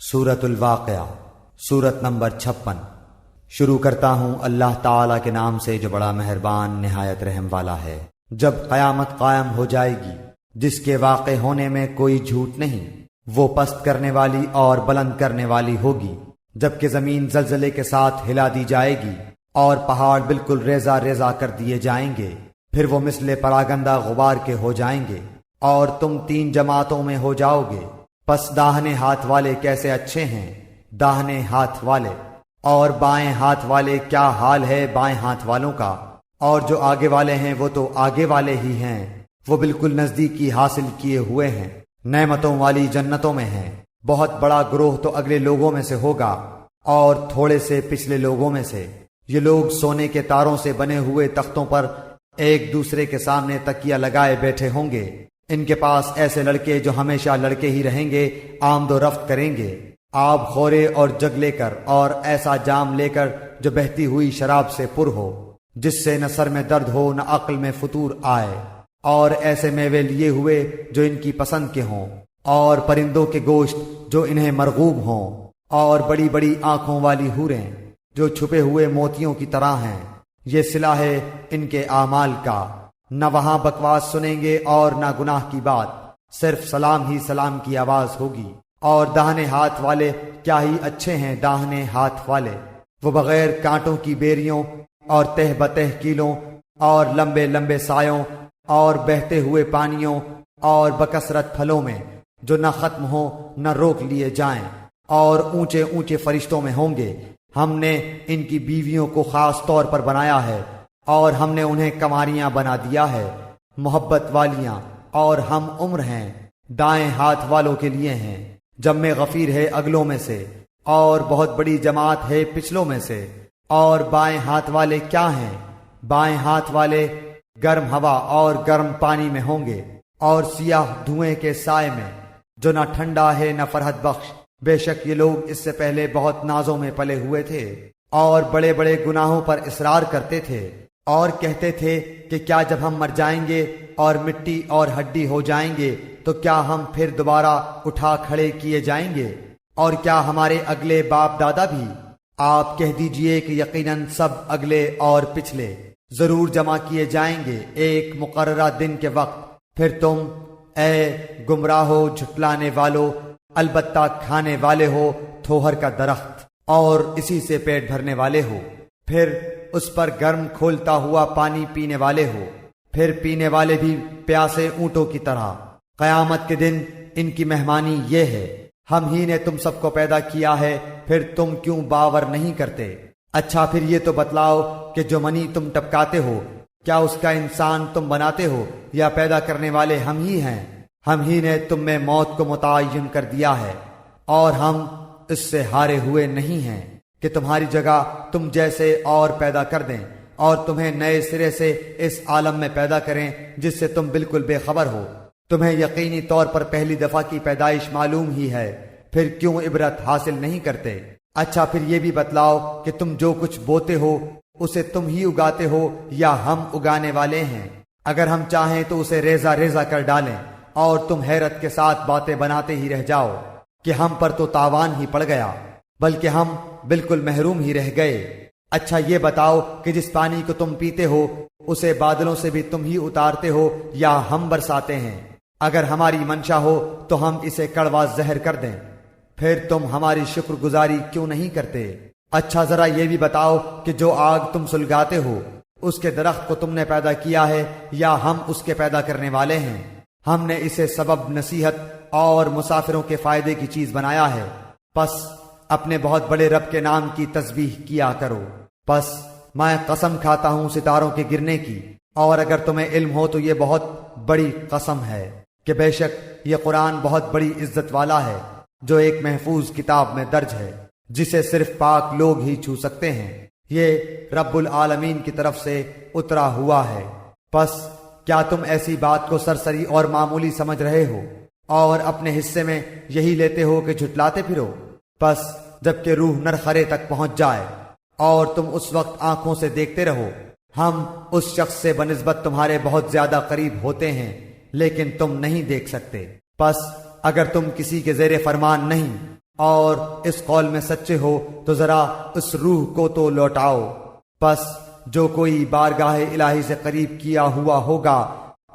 سورۃ الواقعہ، سورت نمبر 56۔ شروع کرتا ہوں اللہ تعالیٰ کے نام سے جو بڑا مہربان نہایت رحم والا ہے۔ جب قیامت قائم ہو جائے گی جس کے واقع ہونے میں کوئی جھوٹ نہیں، وہ پست کرنے والی اور بلند کرنے والی ہوگی۔ جبکہ زمین زلزلے کے ساتھ ہلا دی جائے گی اور پہاڑ بالکل ریزہ ریزہ کر دیے جائیں گے، پھر وہ مثل پراگندہ غبار کے ہو جائیں گے اور تم 3 جماعتوں میں ہو جاؤ گے۔ پس داہنے ہاتھ والے کیسے اچھے ہیں داہنے ہاتھ والے، اور بائیں ہاتھ والے کیا حال ہے بائیں ہاتھ والوں کا، اور جو آگے والے ہیں وہ تو آگے والے ہی ہیں، وہ بالکل نزدیکی حاصل کیے ہوئے ہیں، نعمتوں والی جنتوں میں ہیں۔ بہت بڑا گروہ تو اگلے لوگوں میں سے ہوگا اور تھوڑے سے پچھلے لوگوں میں سے۔ یہ لوگ سونے کے تاروں سے بنے ہوئے تختوں پر ایک دوسرے کے سامنے تکیہ لگائے بیٹھے ہوں گے۔ ان کے پاس ایسے لڑکے جو ہمیشہ لڑکے ہی رہیں گے آمد و رفت کریں گے، آب خورے اور جگ لے کر، اور ایسا جام لے کر جو بہتی ہوئی شراب سے پر ہو، جس سے نہ سر میں درد ہو نہ عقل میں فطور آئے، اور ایسے میوے لیے ہوئے جو ان کی پسند کے ہوں، اور پرندوں کے گوشت جو انہیں مرغوب ہوں، اور بڑی بڑی آنکھوں والی حوریں جو چھپے ہوئے موتیوں کی طرح ہیں۔ یہ صلہ ہے ان کے اعمال کا، نہ وہاں بکواس سنیں گے اور نہ گناہ کی بات، صرف سلام ہی سلام کی آواز ہوگی۔ اور داہنے ہاتھ والے کیا ہی اچھے ہیں داہنے ہاتھ والے، وہ بغیر کانٹوں کی بیریوں اور تہ بتہ کیلوں اور لمبے لمبے سایوں اور بہتے ہوئے پانیوں اور بکثرت پھلوں میں جو نہ ختم ہو نہ روک لیے جائیں، اور اونچے اونچے فرشتوں میں ہوں گے۔ ہم نے ان کی بیویوں کو خاص طور پر بنایا ہے اور ہم نے انہیں کنواریاں بنا دیا ہے، محبت والیاں، اور ہم عمر ہیں دائیں ہاتھ والوں کے لیے ہیں، جمع غفیر ہے اگلوں میں سے، اور بہت بڑی جماعت ہے پچھلوں میں سے۔ اور بائیں ہاتھ والے کیا ہیں بائیں ہاتھ والے گرم ہوا اور گرم پانی میں ہوں گے، اور سیاہ دھوئیں کے سائے میں جو نہ ٹھنڈا ہے نہ فرحت بخش۔ بے شک یہ لوگ اس سے پہلے بہت نازوں میں پلے ہوئے تھے اور بڑے بڑے گناہوں پر اصرار کرتے تھے، اور کہتے تھے کہ کیا جب ہم مر جائیں گے اور مٹی اور ہڈی ہو جائیں گے تو کیا ہم پھر دوبارہ اٹھا کھڑے کیے جائیں گے، اور کیا ہمارے اگلے باپ دادا بھی؟ آپ کہہ دیجئے کہ یقیناً سب اگلے اور پچھلے ضرور جمع کیے جائیں گے ایک مقررہ دن کے وقت۔ پھر تم اے گمراہو جھٹلانے والو البتہ کھانے والے ہو تھوہر کا درخت اور اسی سے پیٹ بھرنے والے ہو، پھر اس پر گرم کھولتا ہوا پانی پینے والے ہو، پھر پینے والے بھی پیاسے اونٹوں کی طرح۔ قیامت کے دن ان کی مہمانی یہ ہے، ہم ہی نے تم سب کو پیدا کیا ہے، پھر تم کیوں باور نہیں کرتے؟ اچھا پھر یہ تو بتلاؤ کہ جو منی تم ٹپکاتے ہو کیا اس کا انسان تم بناتے ہو یا پیدا کرنے والے ہم ہی ہیں؟ ہم ہی نے تم میں موت کو متعین کر دیا ہے، اور ہم اس سے ہارے ہوئے نہیں ہیں کہ تمہاری جگہ تم جیسے اور پیدا کر دیں، اور تمہیں نئے سرے سے اس عالم میں پیدا کریں جس سے تم بالکل بے خبر ہو۔ تمہیں یقینی طور پر پہلی دفعہ کی پیدائش معلوم ہی ہے، پھر کیوں عبرت حاصل نہیں کرتے؟ اچھا پھر یہ بھی بتلاؤ کہ تم جو کچھ بوتے ہو اسے تم ہی اگاتے ہو یا ہم اگانے والے ہیں؟ اگر ہم چاہیں تو اسے ریزہ ریزہ کر ڈالیں اور تم حیرت کے ساتھ باتیں بناتے ہی رہ جاؤ کہ ہم پر تو تاوان ہی پڑ گیا، بلکہ ہم بالکل محروم ہی رہ گئے۔ اچھا یہ بتاؤ کہ جس پانی کو تم پیتے ہو اسے بادلوں سے بھی تم ہی اتارتے ہو یا ہم برساتے ہیں؟ اگر ہماری منشا ہو تو ہم اسے کڑوا زہر کر دیں، پھر تم ہماری شکر گزاری کیوں نہیں کرتے؟ اچھا ذرا یہ بھی بتاؤ کہ جو آگ تم سلگاتے ہو اس کے درخت کو تم نے پیدا کیا ہے یا ہم اس کے پیدا کرنے والے ہیں؟ ہم نے اسے سبب نصیحت اور مسافروں کے فائدے کی چیز بنایا ہے، پس اپنے بہت بڑے رب کے نام کی تسبیح کیا کرو۔ پس میں قسم کھاتا ہوں ستاروں کے گرنے کی، اور اگر تمہیں علم ہو تو یہ بہت بڑی قسم ہے کہ بے شک یہ قرآن بہت بڑی عزت والا ہے، جو ایک محفوظ کتاب میں درج ہے جسے صرف پاک لوگ ہی چھو سکتے ہیں۔ یہ رب العالمین کی طرف سے اترا ہوا ہے۔ پس کیا تم ایسی بات کو سرسری اور معمولی سمجھ رہے ہو اور اپنے حصے میں یہی لیتے ہو کہ جھٹلاتے پھرو؟ پس جب کہ روح نرخرے تک پہنچ جائے اور تم اس وقت آنکھوں سے دیکھتے رہو، ہم اس شخص سے بنسبت تمہارے بہت زیادہ قریب ہوتے ہیں لیکن تم نہیں دیکھ سکتے۔ پس اگر تم کسی کے زیر فرمان نہیں اور اس قول میں سچے ہو تو ذرا اس روح کو تو لوٹاؤ۔ پس جو کوئی بارگاہ الہی سے قریب کیا ہوا ہوگا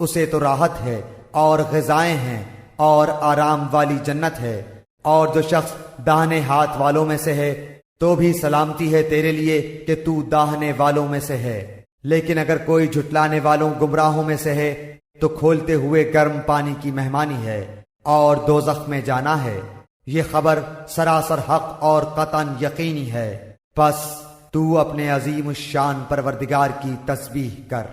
اسے تو راحت ہے اور غذائیں ہیں اور آرام والی جنت ہے، اور جو شخص داہنے ہاتھ والوں میں سے ہے تو بھی سلامتی ہے تیرے لیے کہ تو داہنے والوں میں سے ہے۔ لیکن اگر کوئی جھٹلانے والوں گمراہوں میں سے ہے تو کھولتے ہوئے گرم پانی کی مہمانی ہے اور دوزخ میں جانا ہے۔ یہ خبر سراسر حق اور قطعاً یقینی ہے، پس تو اپنے عظیم الشان پروردگار کی تسبیح کر۔